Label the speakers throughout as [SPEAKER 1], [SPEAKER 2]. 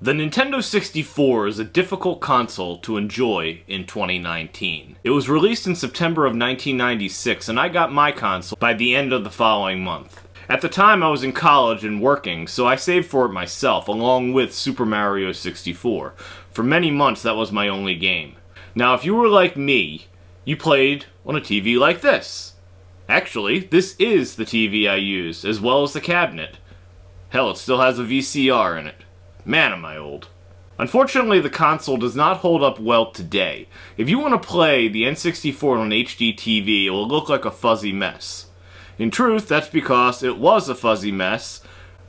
[SPEAKER 1] The Nintendo 64 is a difficult console to enjoy in 2019. It was released in September of 1996, and I got my console by the end of the following month. At the time, I was in college and working, so I saved for it myself, along with Super Mario 64. For many months, that was my only game. Now, if you were like me, you played on a TV like this. Actually, this is the TV I used, as well as the cabinet. Hell, it still has a VCR in it. Man, am I old. Unfortunately, the console does not hold up well today. If you want to play the N64 on HDTV, it will look like a fuzzy mess. In truth, that's because it was a fuzzy mess,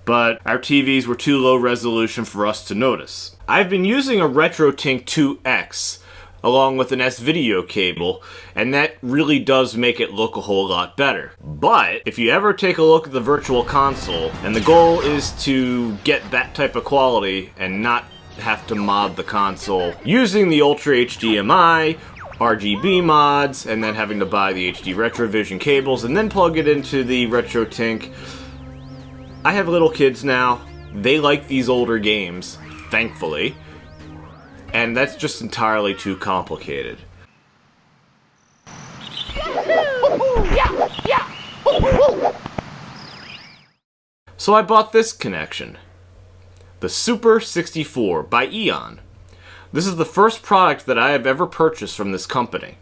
[SPEAKER 1] but our TVs were too low resolution for us to notice. I've been using a RetroTink 2X, along with an S-Video cable, and that really does make it look a whole lot better. But if you ever take a look at the Virtual Console, and the goal is to get that type of quality and not have to mod the console using the Ultra HDMI, RGB mods, and then having to buy the HD Retrovision cables and then plug it into the RetroTink. I have little kids now. They like these older games, thankfully. And that's just entirely too complicated. So I bought this connection. The Super 64 by EON. This is the first product that I have ever purchased from this company.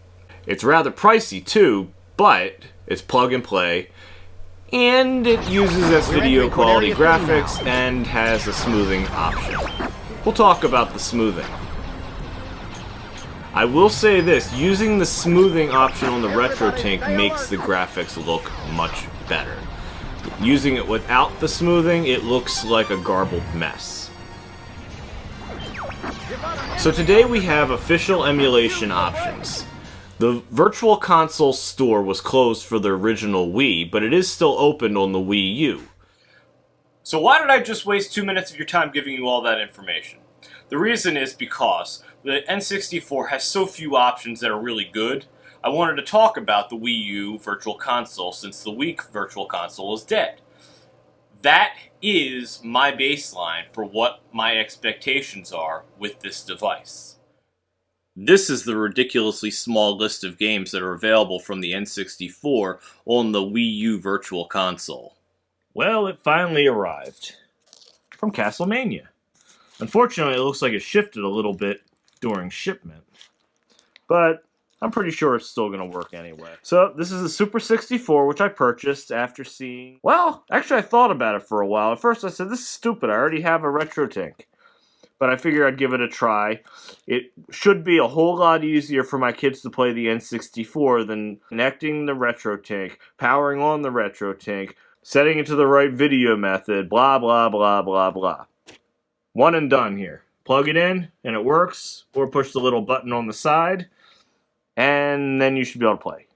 [SPEAKER 1] It's rather pricey too, but it's plug and play, and it uses S-Video quality graphics and has a smoothing option. We'll talk about the smoothing. I will say this, using the smoothing option on the RetroTink makes the graphics look much better. Using it without the smoothing, it looks like a garbled mess. So today we have official emulation options. The Virtual Console store was closed for the original Wii, but it is still open on the Wii U. So why did I just waste 2 minutes of your time giving you all that information? The reason is because the N64 has so few options that are really good. I wanted to talk about the Wii U Virtual Console since the Wii Virtual Console is dead. That is my baseline for what my expectations are with this device. This is the ridiculously small list of games that are available from the N64 on the Wii U Virtual Console. Well, it finally arrived. From Castlemania. Unfortunately, it looks like it shifted a little bit during shipment. But I'm pretty sure it's still going to work anyway. So, this is the Super 64, which I purchased after seeing... Well, actually I thought about it for a while. At first I said, this is stupid, I already have a RetroTink. But I figured I'd give it a try. It should be a whole lot easier for my kids to play the N64 than connecting the RetroTink, powering on the RetroTink, setting it to the right video method, blah blah blah blah blah. One and done here. Plug it in, and it works, or push the little button on the side, and then you should be able to play.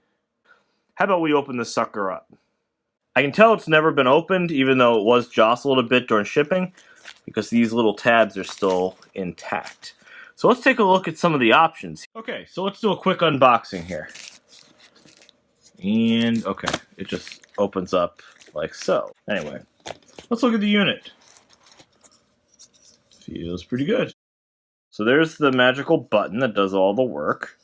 [SPEAKER 1] How about we open this sucker up? I can tell it's never been opened, even though it was jostled a bit during shipping, because these little tabs are still intact. So let's take a look at some of the options. Okay, so let's do a quick unboxing here. And, okay, it just opens up like so. Anyway, let's look at the unit. Feels pretty good. So there's the magical button that does all the work.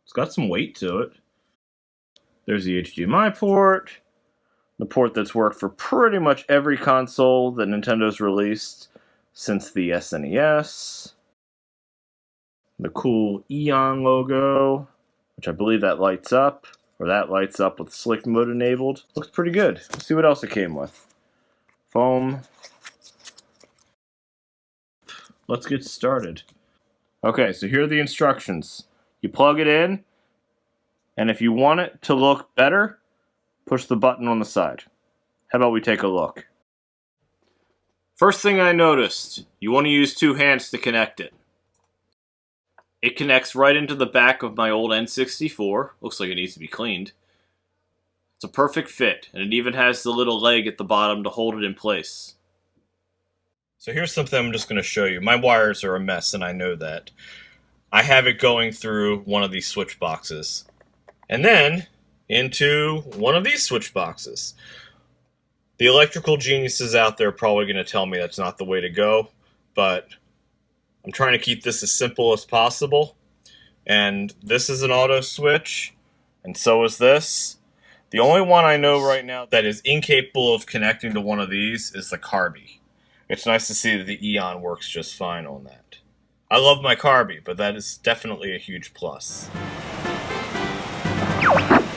[SPEAKER 1] It's got some weight to it. There's the HDMI port. The port that's worked for pretty much every console that Nintendo's released since the SNES. The cool EON logo, which I believe that lights up, or that lights up with slick mode enabled. Looks pretty good. Let's see what else it came with. Foam. Let's get started. Okay, so here are the instructions. You plug it in, and if you want it to look better, push the button on the side. How about we take a look? First thing I noticed, you want to use 2 hands to connect it. It connects right into the back of my old N64. Looks like it needs to be cleaned. It's a perfect fit, and it even has the little leg at the bottom to hold it in place. So here's something I'm just going to show you. My wires are a mess, and I know that. I have it going through one of these switch boxes, and then into one of these switch boxes. The electrical geniuses out there are probably going to tell me that's not the way to go, but I'm trying to keep this as simple as possible. And this is an auto switch, and so is this. The only one I know right now that is incapable of connecting to one of these is the Carby. It's nice to see that the EON works just fine on that. I love my Carby, but that is definitely a huge plus.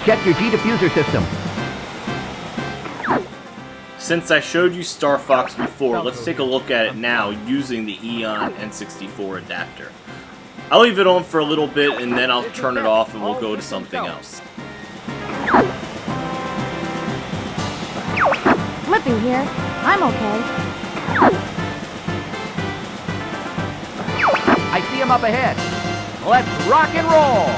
[SPEAKER 2] Check your G diffuser system.
[SPEAKER 1] Since I showed you Star Fox before, let's take a look at it now using the EON N64 adapter. I'll leave it on for a little bit and then I'll turn it off and we'll go to something else.
[SPEAKER 3] Flippy here. I'm okay.
[SPEAKER 2] I see him up ahead. Let's rock and roll!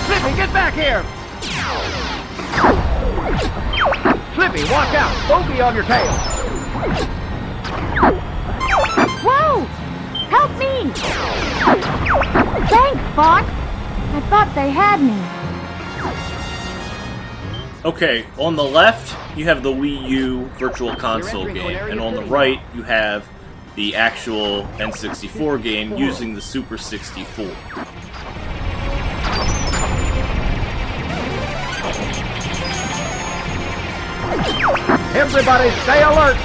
[SPEAKER 2] Flippy, get back here! Flippy, watch out! Bogey on your tail!
[SPEAKER 3] Whoa! Help me! Thanks, Fox. I thought they had me.
[SPEAKER 1] Okay, on the left, you have the Wii U Virtual Console game, and on the right, you have the actual N64 game using the Super 64.
[SPEAKER 2] Everybody stay alert!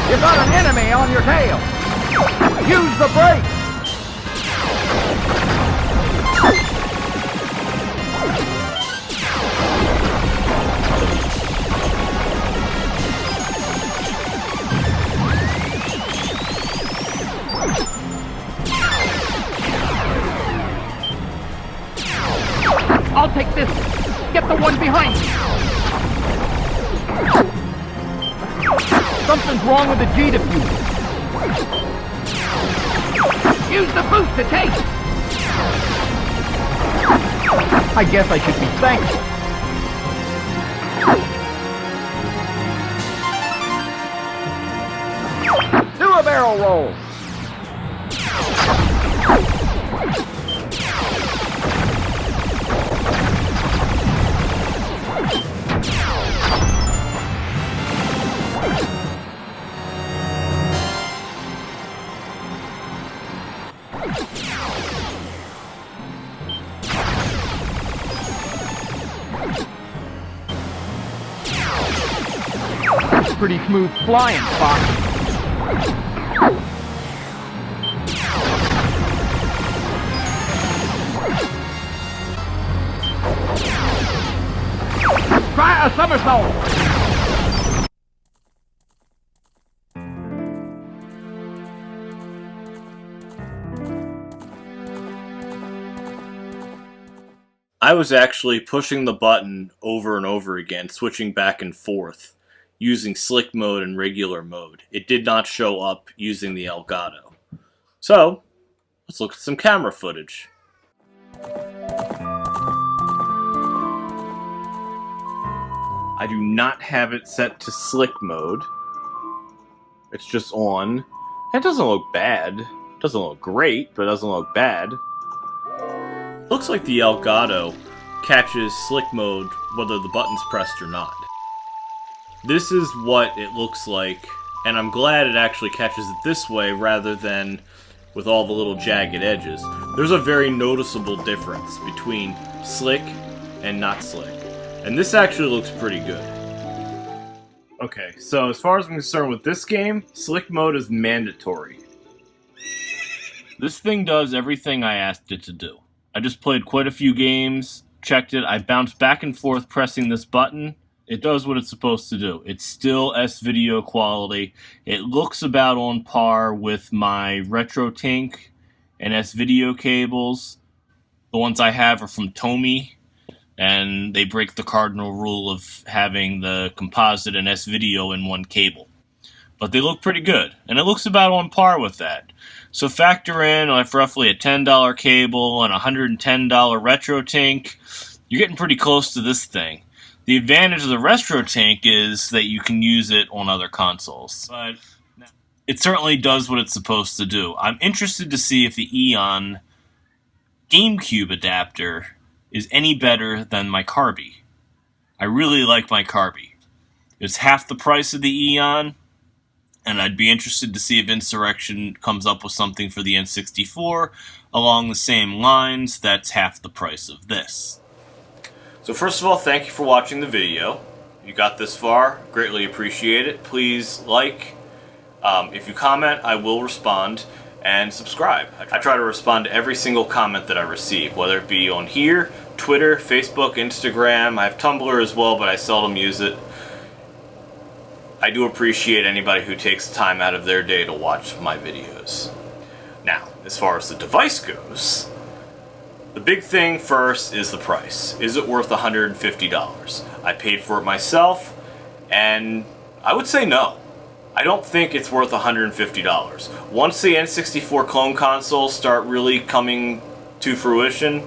[SPEAKER 2] You got an enemy on your tail! Use the brake! I'll take this! Get the one behind me! Something's wrong with the G diffuser. Use the boost to take! I guess I should be thankful. Do a barrel roll! Pretty smooth flying, Fox. Try a somersault!
[SPEAKER 1] I was actually pushing the button over and over again, switching back and forth, using slick mode and regular mode. It did not show up using the Elgato. So, let's look at some camera footage. I do not have it set to slick mode. It's just on. It doesn't look bad. It doesn't look great, but it doesn't look bad. Looks like the Elgato catches slick mode whether the button's pressed or not. This is what it looks like, and I'm glad it actually catches it this way rather than with all the little jagged edges. There's a very noticeable difference between slick and not slick. And this actually looks pretty good. Okay, so as far as I'm concerned with this game, slick mode is mandatory. This thing does everything I asked it to do. I just played quite a few games, checked it, I bounced back and forth pressing this button. It does what it's supposed to do. It's still S-video quality. It looks about on par with my RetroTink and S-video cables. The ones I have are from Tomy. and they break the cardinal rule of having the composite and S-video in one cable. But they look pretty good, and it looks about on par with that. So factor in like roughly a $10 cable and a $110 retro tank, you're getting pretty close to this thing. The advantage of the retro tank is that you can use it on other consoles. But it certainly does what it's supposed to do. I'm interested to see if the EON GameCube adapter is any better than my Carby. I really like my Carby. It's half the price of the EON, and I'd be interested to see if Insurrection comes up with something for the N64 along the same lines that's half the price of this. So first of all, thank you for watching the video. If you got this far, greatly appreciate it. Please like. If you comment, I will respond, and subscribe. I try to respond to every single comment that I receive, whether it be on here, Twitter, Facebook, Instagram. I have Tumblr as well, but I seldom use it. I do appreciate anybody who takes time out of their day to watch my videos. Now, as far as the device goes, the big thing first is the price. Is it worth $150? I paid for it myself, and I would say no. I don't think it's worth $150. Once the N64 clone consoles start really coming to fruition,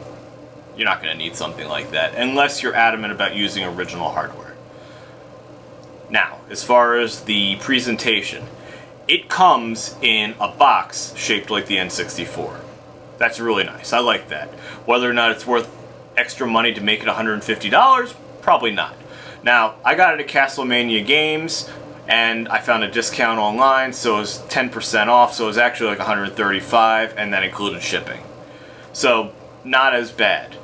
[SPEAKER 1] you're not going to need something like that, unless you're adamant about using original hardware. Now, as far as the presentation, it comes in a box shaped like the N64. That's really nice. I like that. Whether or not it's worth extra money to make it $150, probably not. Now, I got it at Castlemania Games, and I found a discount online, so it was 10% off, so it was actually like $135, and that included shipping. So, not as bad.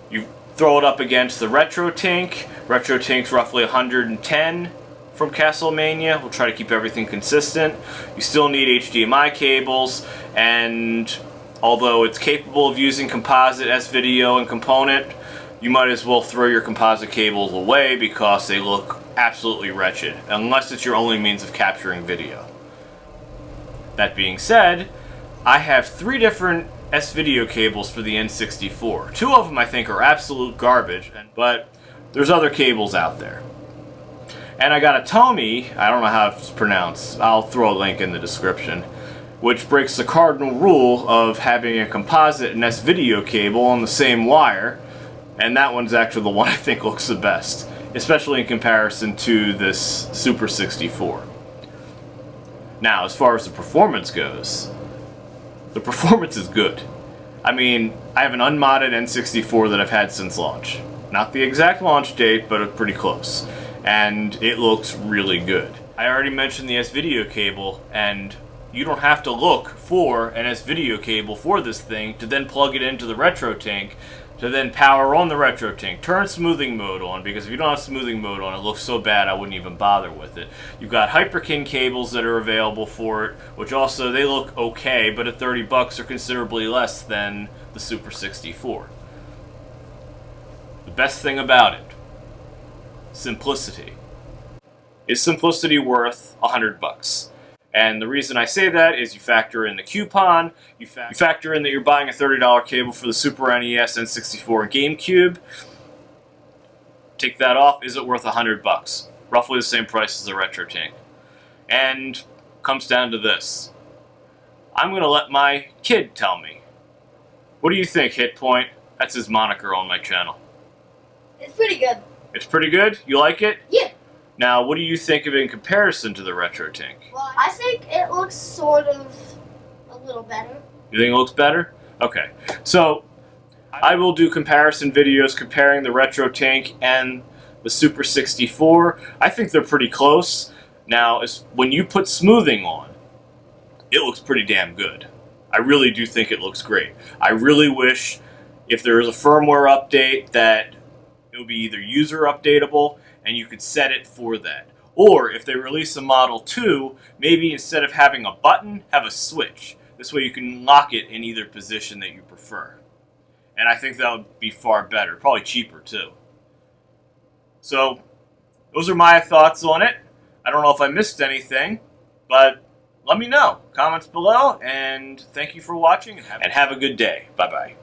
[SPEAKER 1] You throw it up against the Retro Tank. Retro Tank's roughly $110 from Castlemania. We'll try to keep everything consistent. You still need HDMI cables, and although it's capable of using composite, S-video, and component, you might as well throw your composite cables away because they look absolutely wretched, unless it's your only means of capturing video. That being said, I have 3 different S-video cables for the N64. 2 of them I think are absolute garbage, but there's other cables out there. And I got a Tomy, I don't know how it's pronounced, I'll throw a link in the description, which breaks the cardinal rule of having a composite and S-video cable on the same wire, and that one's actually the one I think looks the best, especially in comparison to this Super 64. Now, as far as the performance goes, the performance is good. I mean, I have an unmodded N64 that I've had since launch. Not the exact launch date, but pretty close. And it looks really good. I already mentioned the S-video cable, and you don't have to look for an S-video cable for this thing to then plug it into the Retro Tank to then power on the Retro Tank. Turn smoothing mode on, because if you don't have smoothing mode on, it looks so bad I wouldn't even bother with it. You've got Hyperkin cables that are available for it, which also, they look okay, but at $30 are considerably less than the Super 64. The best thing about it, simplicity. Is simplicity worth $100? And the reason I say that is you factor in the coupon, you factor in that you're buying a $30 cable for the Super NES, N64, and GameCube. Take that off, is it worth $100? Roughly the same price as the Retro Tank. And comes down to this. I'm going to let my kid tell me. What do you think, Hit Point? That's his moniker on my channel.
[SPEAKER 4] It's pretty good.
[SPEAKER 1] It's pretty good? You like it?
[SPEAKER 4] Yeah.
[SPEAKER 1] Now, what do you think of it in comparison to the Retro Tank?
[SPEAKER 4] Well, I think it looks sort of a little better.
[SPEAKER 1] You think it looks better? Okay. So, I will do comparison videos comparing the Retro Tank and the Super 64. I think they're pretty close. Now, when you put smoothing on, it looks pretty damn good. I really do think it looks great. I really wish if there is a firmware update that it would be either user updatable and you could set it for that. Or if they release a Model 2, maybe instead of having a button, have a switch. This way you can lock it in either position that you prefer. And I think that would be far better. Probably cheaper too. So, those are my thoughts on it. I don't know if I missed anything, but let me know. Comments below, and thank you for watching, and have a good day. Bye-bye.